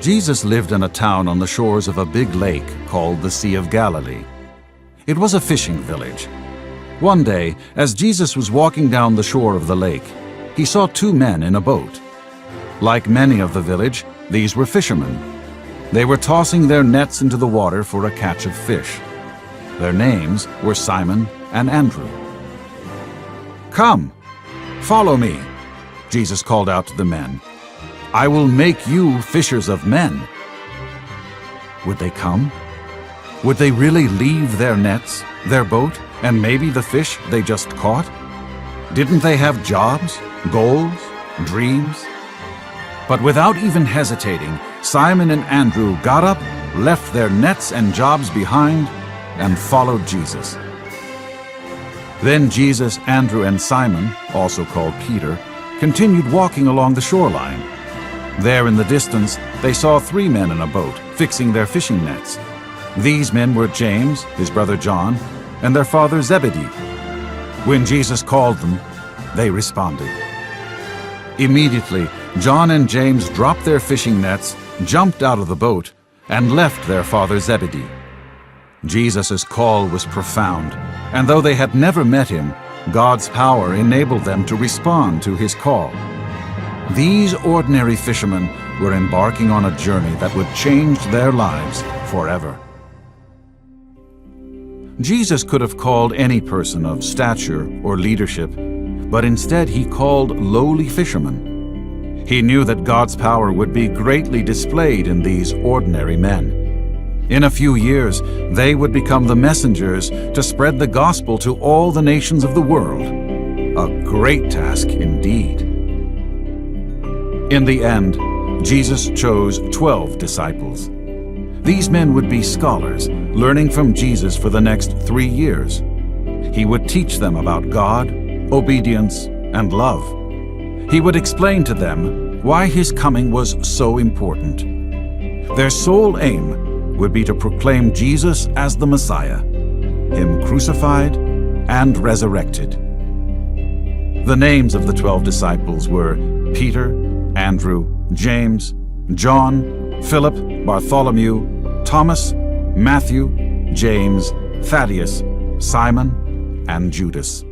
Jesus lived in a town on the shores of a big lake called the Sea of Galilee. It was a fishing village. One day, as Jesus was walking down the shore of the lake, he saw two men in a boat. Like many of the village, these were fishermen. They were tossing their nets into the water for a catch of fish. Their names were Simon and Andrew. "Come, follow me," Jesus called out to the men. "I will make you fishers of men." Would they come? Would they really leave their nets, their boat, and maybe the fish they just caught? Didn't they have jobs, goals, dreams? But without even hesitating, Simon and Andrew got up, left their nets and jobs behind, and followed Jesus. Then Jesus, Andrew, and Simon, also called Peter, continued walking along the shoreline. There in the distance, they saw three men in a boat, fixing their fishing nets. These men were James, his brother John, and their father Zebedee. When Jesus called them, they responded. Immediately, John and James dropped their fishing nets, jumped out of the boat, and left their father Zebedee. Jesus' call was profound, and though they had never met him, God's power enabled them to respond to his call. These ordinary fishermen were embarking on a journey that would change their lives forever. Jesus could have called any person of stature or leadership, but instead he called lowly fishermen. He knew that God's power would be greatly displayed in these ordinary men. In a few years, they would become the messengers to spread the gospel to all the nations of the world. A great task indeed. In the end, Jesus chose 12 disciples. These men would be scholars, learning from Jesus for the next 3 years. He would teach them about God, obedience, and love. He would explain to them why his coming was so important. Their sole aim would be to proclaim Jesus as the Messiah, him crucified and resurrected. The names of the 12 disciples were Peter, Andrew, James, John, Philip, Bartholomew, Thomas, Matthew, James, Thaddeus, Simon, and Judas.